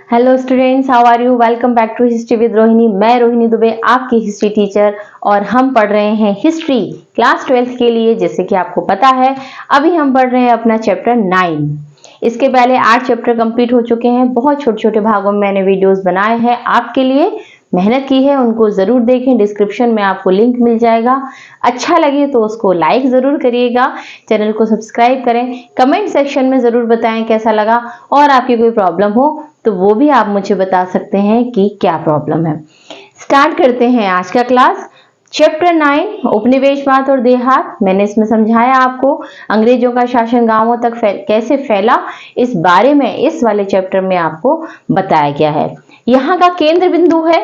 Hello students, how are you? Welcome back to history with Rohini. मैं रोहिणी दुबे, आपकी history teacher, और हम पढ़ रहे हैं हिस्ट्री क्लास 12th के लिए। जैसे कि आपको पता है, अभी हम पढ़ रहे हैं अपना चैप्टर 9। इसके पहले 8 चैप्टर कंप्लीट हो चुके हैं। बहुत छोटे छोटे भागों में मैंने वीडियोस बनाए हैं आपके लिए, मेहनत की है, उनको जरूर देखें। डिस्क्रिप्शन में आपको लिंक मिल जाएगा। अच्छा लगे तो उसको लाइक जरूर करिएगा, चैनल को सब्सक्राइब करें, कमेंट सेक्शन में जरूर बताएं कैसा लगा, और आपकी कोई प्रॉब्लम हो तो वो भी आप मुझे बता सकते हैं कि क्या प्रॉब्लम है। स्टार्ट करते हैं आज का क्लास। चैप्टर 9 उपनिवेशवाद और देहात। मैंने इसमें समझाया आपको अंग्रेजों का शासन गांवों तक कैसे फैला, इस बारे में इस वाले चैप्टर में आपको बताया गया है। यहाँ का केंद्र बिंदु है,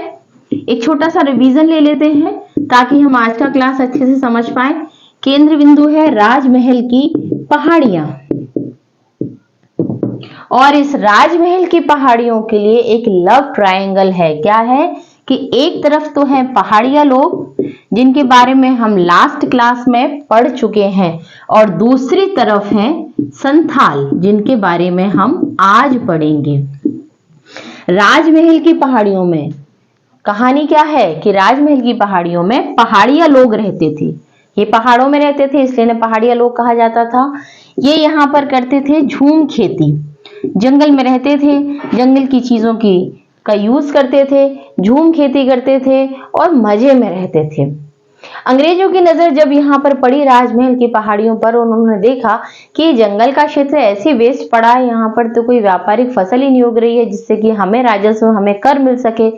एक छोटा सा रिवीजन ले लेते हैं ताकि हम आज का क्लास अच्छे से समझ पाए। केंद्र बिंदु है राजमहल की पहाड़ियां, और इस राजमहल की पहाड़ियों के लिए एक लव ट्रायंगल है। क्या है कि एक तरफ तो है पहाड़िया लोग, जिनके बारे में हम लास्ट क्लास में पढ़ चुके हैं, और दूसरी तरफ है संथाल, जिनके बारे में हम आज पढ़ेंगे। राजमहल की पहाड़ियों में कहानी क्या है कि राजमहल की पहाड़ियों में पहाड़िया लोग रहते थे। ये पहाड़ों में रहते थे, इसलिए इन्हें पहाड़िया लोग कहा जाता था। ये यहाँ पर करते थे झूम खेती, जंगल में रहते थे, जंगल की चीजों की का यूज करते थे, झूम खेती करते थे और मजे में रहते थे। अंग्रेजों की नजर जब यहाँ पर पड़ी राजमहल की पहाड़ियों पर, उन्होंने देखा कि जंगल का क्षेत्र ऐसे वेस्ट पड़ा है, यहाँ पर तो कोई व्यापारिक फसल ही नहीं उग रही है जिससे कि हमें राजस्व, हमें कर मिल सके।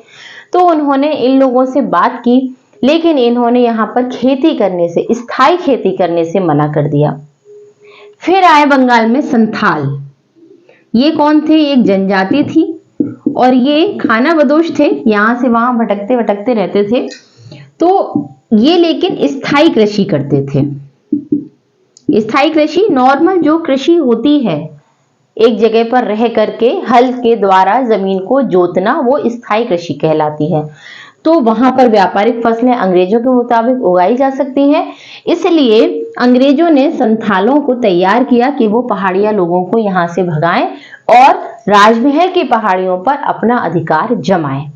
तो उन्होंने इन लोगों से बात की, लेकिन इन्होंने यहाँ पर खेती करने से, स्थायी खेती करने से मना कर दिया। फिर आए बंगाल में संथाल। ये कौन थे? एक जनजाति थी, और ये खाना बदोश थे, यहां से वहां भटकते भटकते रहते थे। तो ये लेकिन स्थायी कृषि करते थे। स्थायी कृषि नॉर्मल जो कृषि होती है, एक जगह पर रह करके हल के द्वारा जमीन को जोतना, वो स्थायी कृषि कहलाती है। तो वहां पर व्यापारिक फसलें अंग्रेजों के मुताबिक उगाई जा सकती हैं। इसलिए अंग्रेजों ने संथालों को तैयार किया कि वो पहाड़िया लोगों को यहां से भगाएं और राजमहल की पहाड़ियों पर अपना अधिकार जमाएं।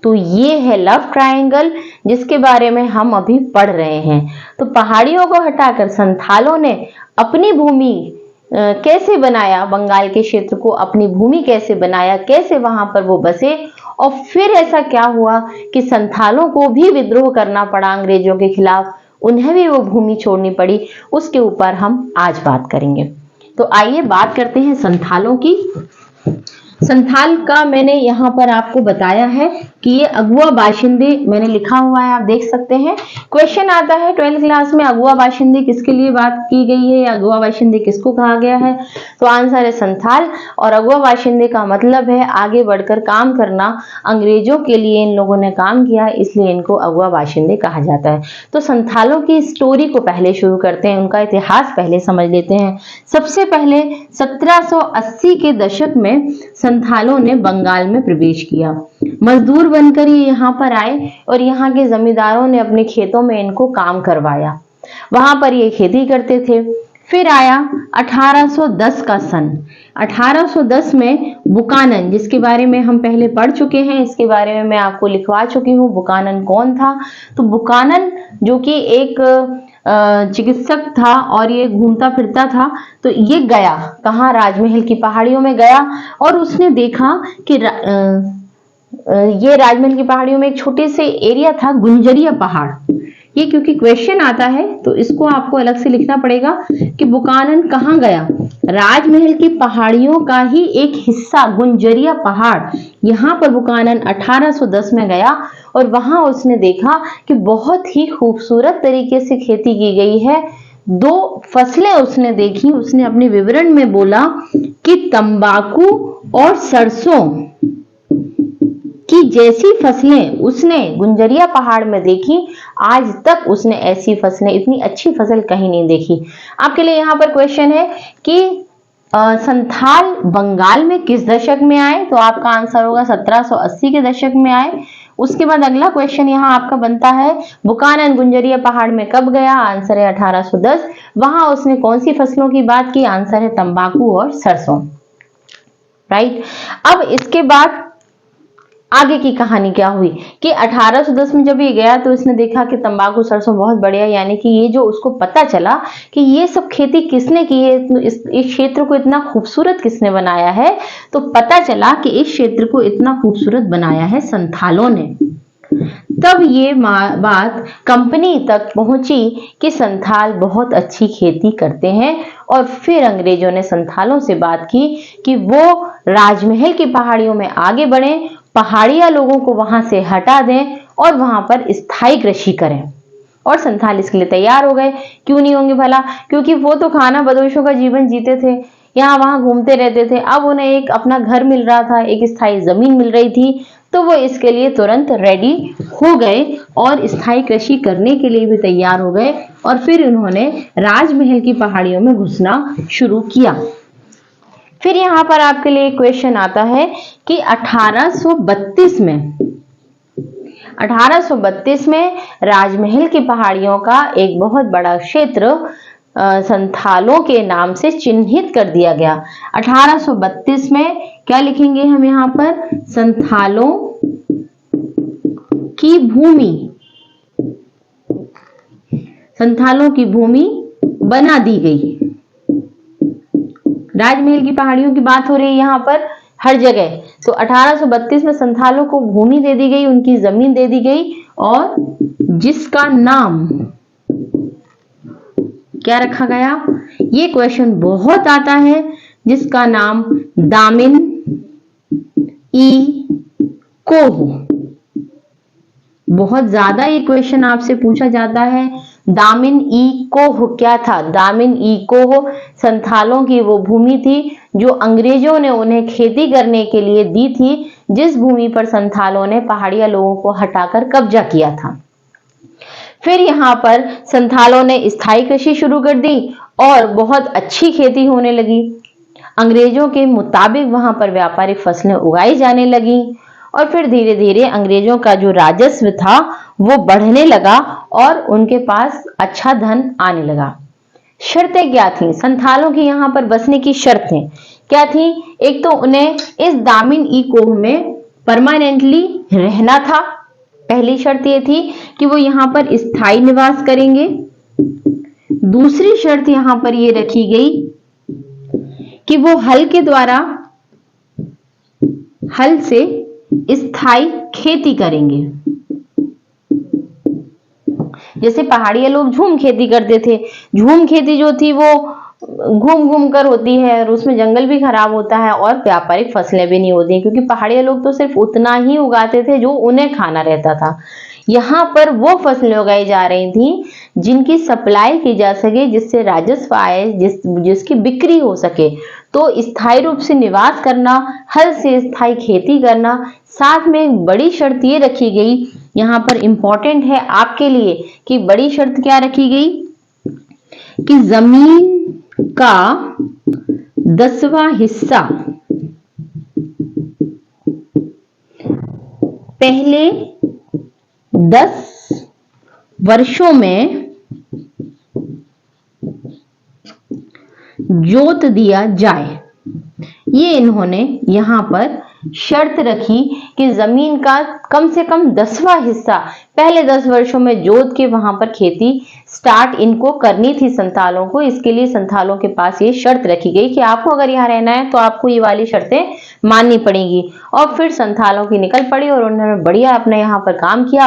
तो ये है लव ट्रायंगल, जिसके बारे में हम अभी पढ़ रहे हैं। तो पहाड़ियों को हटाकर संथालों ने अपनी भूमि कैसे बनाया, बंगाल के क्षेत्र को अपनी भूमि कैसे बनाया, कैसे वहां पर वो बसे, और फिर ऐसा क्या हुआ कि संथालों को भी विद्रोह करना पड़ा अंग्रेजों के खिलाफ, उन्हें भी वो भूमि छोड़नी पड़ी। उसके ऊपर हम आज बात करेंगे। तो आइए बात करते हैं संथालों की। संथाल का मैंने यहाँ पर आपको बताया है कि ये अगुआ बाशिंदे, मैंने लिखा हुआ है, आप देख सकते हैं। क्वेश्चन आता है 12th क्लास में, अगुआ बाशिंदे किसके लिए बात की गई है, या अगुआ बाशिंदे किसको कहा गया है? तो आंसर है संथाल। और अगुआ बाशिंदे का मतलब है आगे बढ़कर काम करना। अंग्रेजों के लिए इन लोगों ने काम किया, इसलिए इनको अगुआ बाशिंदे कहा जाता है। तो संथालों की स्टोरी को पहले शुरू करते हैं, उनका इतिहास पहले समझ लेते हैं। सबसे पहले 1780 के दशक में संथालों ने बंगाल में प्रवेश किया। मजदूर बनकर ये यहाँ पर आए, और यहाँ के जमींदारों ने अपने खेतों में इनको काम करवाया, वहां पर ये खेती करते थे। फिर आया 1810 का सन। 1810 में बुकानन, जिसके बारे में हम पहले पढ़ चुके हैं, इसके बारे में मैं आपको लिखवा चुकी हूँ। बुकानन कौन था? तो बुकानन जो कि एक चिकित्सक था, और ये घूमता फिरता था। तो ये गया कहाँ? राजमहल की पहाड़ियों में गया, और उसने देखा कि ये राजमहल की पहाड़ियों में एक छोटे से एरिया था, गुंजरिया पहाड़। ये क्योंकि क्वेश्चन आता है तो इसको आपको अलग से लिखना पड़ेगा कि बुकानन कहाँ गया? राजमहल की पहाड़ियों का ही एक हिस्सा गुंजरिया पहाड़, यहाँ पर बुकानन 1810 में गया, और वहां उसने देखा कि बहुत ही खूबसूरत तरीके से खेती की गई है। 2 फसलें उसने देखी। उसने अपने विवरण में बोला कि तंबाकू और सरसों की जैसी फसलें उसने गुंजरिया पहाड़ में देखी, आज तक उसने ऐसी फसलें, इतनी अच्छी फसल कहीं नहीं देखी। आपके लिए यहाँ पर क्वेश्चन है कि संथाल बंगाल में किस दशक में आए? तो आपका आंसर होगा 1780 के दशक में आए। उसके बाद अगला क्वेश्चन यहाँ आपका बनता है, बुकानन गुंजरिया पहाड़ में कब गया? आंसर है 1810। वहां उसने कौन सी फसलों की बात की? आंसर है तंबाकू और सरसों। राइट। अब इसके बाद आगे की कहानी क्या हुई कि 1810 में जब ये गया तो इसने देखा कि तंबाकू सरसों बहुत बढ़िया, यानी कि ये जो उसको पता चला कि ये सब खेती किसने की है, इस क्षेत्र को इतना खूबसूरत किसने बनाया है, तो पता चला कि इस क्षेत्र को इतना खूबसूरत बनाया है संथालों ने। तब ये बात कंपनी तक पहुंची कि संथाल बहुत अच्छी खेती करते हैं, और फिर अंग्रेजों ने संथालों से बात की कि वो राजमहल की पहाड़ियों में आगे बढ़े, पहाड़िया लोगों को वहां से हटा दें और वहां पर स्थायी कृषि करें। और संथाल इसके लिए तैयार हो गए। क्यों नहीं होंगे भला, क्योंकि वो तो खाना बदोशों का जीवन जीते थे, यहाँ वहां घूमते रहते थे। अब उन्हें एक अपना घर मिल रहा था, एक स्थायी जमीन मिल रही थी, तो वो इसके लिए तुरंत रेडी हो गए और स्थायी कृषि करने के लिए भी तैयार हो गए। और फिर उन्होंने राजमहल की पहाड़ियों में घुसना शुरू किया। फिर यहाँ पर आपके लिए क्वेश्चन आता है कि 1832 में राजमहल की पहाड़ियों का एक बहुत बड़ा क्षेत्र संथालों के नाम से चिन्हित कर दिया गया। 1832 में क्या लिखेंगे हम यहाँ पर, संथालों की भूमि, संथालों की भूमि बना दी गई। राजमहल की पहाड़ियों की बात हो रही है यहाँ पर हर जगह। तो 1832 में संथालों को भूमि दे दी गई, उनकी जमीन दे दी गई, और जिसका नाम क्या रखा गया, ये क्वेश्चन बहुत आता है, जिसका नाम दामिन ई कोह। बहुत ज्यादा ये क्वेश्चन आपसे पूछा जाता है। दामिन ई कोह क्या था? दामिन ई कोह संथालों की वो भूमि थी जो अंग्रेजों ने उन्हें खेती करने के लिए दी थी, जिस भूमि पर संथालों ने पहाड़िया लोगों को हटाकर कब्जा किया था। फिर यहाँ पर संथालों ने स्थायी कृषि शुरू कर दी और बहुत अच्छी खेती होने लगी। अंग्रेजों के मुताबिक वहां पर व्यापारिक फसलें उगाई जाने लगी, और फिर धीरे धीरे अंग्रेजों का जो राजस्व था वो बढ़ने लगा और उनके पास अच्छा धन आने लगा। शर्तें क्या थी संथालों की यहाँ पर बसने की? शर्तें क्या थी? एक तो उन्हें इस दामिन ई कोह में परमानेंटली रहना था। पहली शर्त ये थी कि वो यहाँ पर स्थायी निवास करेंगे। दूसरी शर्त यहाँ पर ये रखी गई कि वो हल के द्वारा, हल से स्थायी खेती करेंगे। जैसे पहाड़िया लोग झूम खेती करते थे, झूम खेती जो थी वो घूम घूम कर होती है और उसमें जंगल भी खराब होता है और व्यापारिक फसलें भी नहीं होती, क्योंकि पहाड़िया लोग तो सिर्फ उतना ही उगाते थे जो उन्हें खाना रहता था। यहाँ पर वो फसलें उगाई जा रही थी जिनकी सप्लाई की जा सके, जिससे राजस्व आए, जिसकी बिक्री हो सके। तो स्थायी रूप से निवास करना, हल से स्थायी खेती करना, साथ में एक बड़ी शर्त ये रखी गई, यहाँ पर इंपॉर्टेंट है आपके लिए कि बड़ी शर्त क्या रखी गई कि जमीन का 10वां हिस्सा पहले 10 वर्षों में जोत दिया जाए। ये इन्होंने यहाँ पर शर्त रखी कि जमीन का कम से कम 10वां हिस्सा पहले 10 वर्षों में जोत के वहां पर खेती स्टार्ट इनको करनी थी संथालों को। इसके लिए संथालों के पास ये शर्त रखी गई कि आपको अगर यहाँ रहना है तो आपको ये वाली शर्तें माननी पड़ेंगी। और फिर संथालों की निकल पड़ी और उन्होंने बढ़िया अपने यहाँ पर काम किया,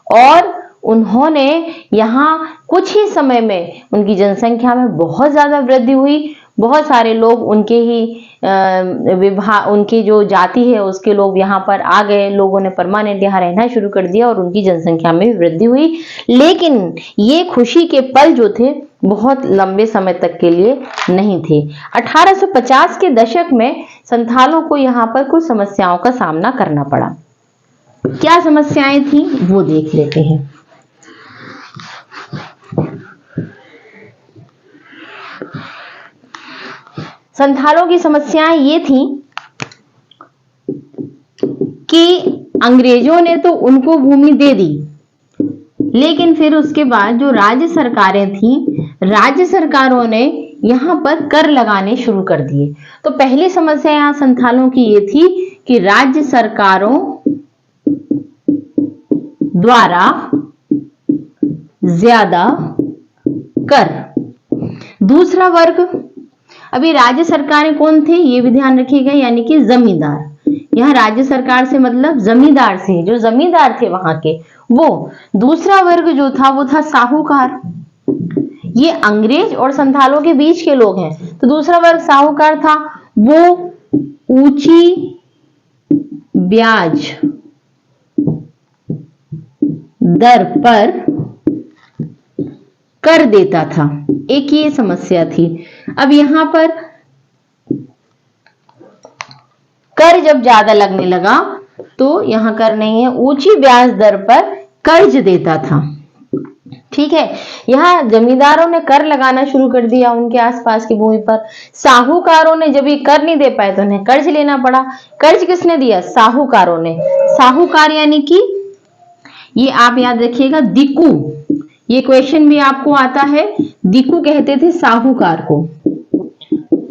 और उन्होंने यहाँ कुछ ही समय में उनकी जनसंख्या में बहुत ज्यादा वृद्धि हुई। बहुत सारे लोग उनके ही उनकी जो जाति है उसके लोग यहाँ पर आ गए, लोगों ने परमानेंट यहाँ रहना शुरू कर दिया और उनकी जनसंख्या में वृद्धि हुई। लेकिन ये खुशी के पल जो थे बहुत लंबे समय तक के लिए नहीं थे। 1850 के दशक में संथालों को यहाँ पर कुछ समस्याओं का सामना करना पड़ा। क्या समस्याएं थी वो देख लेते हैं। संथालों की समस्याएं ये थी कि अंग्रेजों ने तो उनको भूमि दे दी, लेकिन फिर उसके बाद जो राज्य सरकारें थी, राज्य सरकारों ने यहाँ पर कर लगाने शुरू कर दिए। तो पहली समस्या यहाँ संथालों की ये थी कि राज्य सरकारों द्वारा ज्यादा कर। दूसरा वर्ग, अभी राज्य सरकारें कौन थे ये भी ध्यान रखिएगा, यानी कि जमींदार। यहाँ राज्य सरकार से मतलब जमींदार से, जो जमींदार थे वहां के वो। दूसरा वर्ग जो था वो था साहूकार। ये अंग्रेज और संथालों के बीच के लोग हैं। तो दूसरा वर्ग साहूकार था, वो ऊंची ब्याज दर पर कर देता था। एक ये समस्या थी। अब यहां पर कर जब ज्यादा लगने लगा तो यहां कर नहीं है, ऊंची ब्याज दर पर कर्ज देता था। ठीक है, यहाँ जमींदारों ने कर लगाना शुरू कर दिया उनके आसपास की भूमि पर। साहूकारों ने जब ये कर नहीं दे पाए तो उन्हें कर्ज लेना पड़ा। कर्ज किसने दिया? साहूकारों ने। साहूकार यानी कि ये आप याद रखिएगा दिकू, ये क्वेश्चन भी आपको आता है। दिकू कहते थे साहूकार को।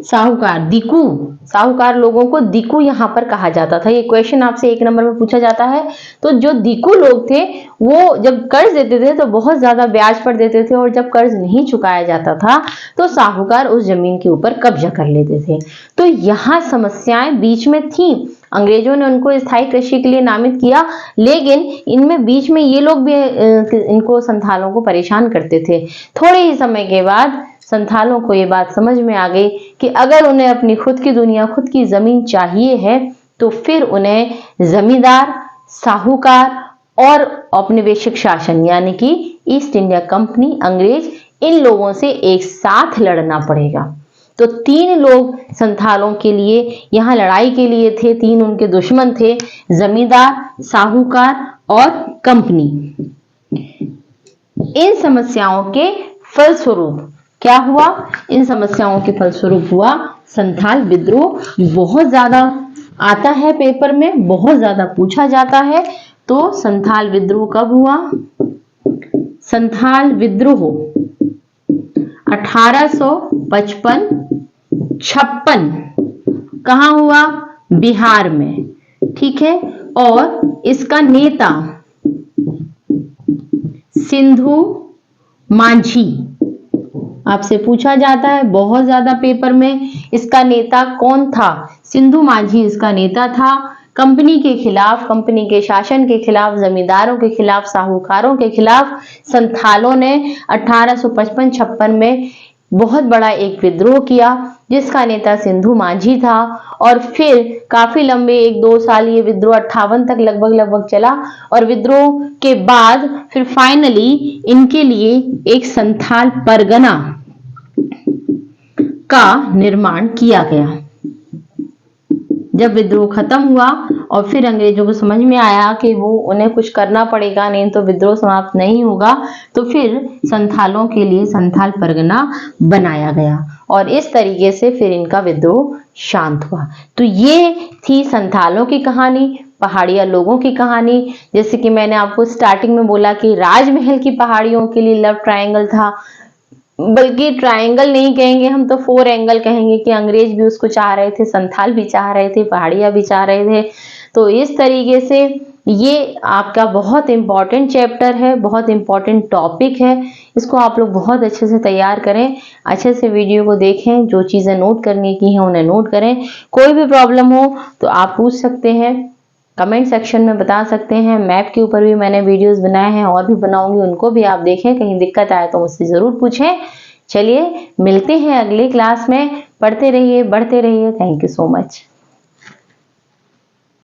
साहूकार, दिकू, साहूकार लोगों को दिकू यहाँ पर कहा जाता था। ये क्वेश्चन आपसे 1 नंबर में पूछा जाता है। तो जो दिकू लोग थे वो जब कर्ज देते थे तो बहुत ज्यादा ब्याज पर देते थे, और जब कर्ज नहीं चुकाया जाता था तो साहूकार उस जमीन के ऊपर कब्जा कर लेते थे। तो यहाँ समस्याएं बीच में थी। अंग्रेजों ने उनको स्थायी कृषि के लिए नामित किया, लेकिन इनमें बीच में ये लोग भी इनको संथालों को परेशान करते थे। थोड़े ही समय के बाद संथालों को ये बात समझ में आ गई कि अगर उन्हें अपनी खुद की दुनिया, खुद की जमीन चाहिए है तो फिर उन्हें जमींदार, साहूकार और औपनिवेशिक शासन यानी कि ईस्ट इंडिया कंपनी, अंग्रेज, इन लोगों से एक साथ लड़ना पड़ेगा। तो 3 लोग संथालों के लिए यहाँ लड़ाई के लिए थे, 3 उनके दुश्मन थे, जमींदार, साहूकार और कंपनी। इन समस्याओं के फलस्वरूप क्या हुआ? इन समस्याओं के फलस्वरूप हुआ संथाल विद्रोह। बहुत ज्यादा आता है पेपर में, बहुत ज्यादा पूछा जाता है। तो संथाल विद्रोह कब हुआ? संथाल विद्रोह 1855-56 कहाँ हुआ? बिहार में। ठीक है, और इसका नेता सिंधु माझी। आपसे पूछा जाता है बहुत ज्यादा पेपर में, इसका नेता कौन था? सिंधु माझी इसका नेता था। कंपनी के खिलाफ, कंपनी के शासन के खिलाफ, जमींदारों के खिलाफ, साहूकारों के खिलाफ संथालों ने 1855-56 में बहुत बड़ा एक विद्रोह किया, जिसका नेता सिंधु माझी था। और फिर काफी लंबे 1-2 साल ये विद्रोह 58 तक लगभग चला, और विद्रोह के बाद फिर फाइनली इनके लिए एक संथाल परगना का निर्माण किया गया। जब विद्रोह खत्म हुआ और फिर अंग्रेजों को समझ में आया कि वो उन्हें कुछ करना पड़ेगा, नहीं तो विद्रोह समाप्त नहीं होगा, तो फिर संथालों के लिए संथाल परगना बनाया गया, और इस तरीके से फिर इनका विद्रोह शांत हुआ। तो ये थी संथालों की कहानी, पहाड़िया लोगों की कहानी। जैसे कि मैंने आपको स्टार्टिंग में बोला कि राजमहल की पहाड़ियों के लिए लव ट्रायंगल था, बल्कि ट्रायंगल नहीं कहेंगे हम तो 4 एंगल कहेंगे, कि अंग्रेज भी उसको चाह रहे थे, संथाल भी चाह रहे थे, पहाड़िया भी चाह रहे थे। तो इस तरीके से ये आपका बहुत इंपॉर्टेंट चैप्टर है, बहुत इंपॉर्टेंट टॉपिक है। इसको आप लोग बहुत अच्छे से तैयार करें, अच्छे से वीडियो को देखें, जो चीजें नोट करने की हैं उन्हें नोट करें। कोई भी प्रॉब्लम हो तो आप पूछ सकते हैं, कमेंट सेक्शन में बता सकते हैं। मैप के ऊपर भी मैंने वीडियोस बनाए हैं और भी बनाऊंगी, उनको भी आप देखें। कहीं दिक्कत आए तो मुझसे जरूर पूछें। चलिए मिलते हैं अगले क्लास में। पढ़ते रहिए, बढ़ते रहिए। Thank you so much.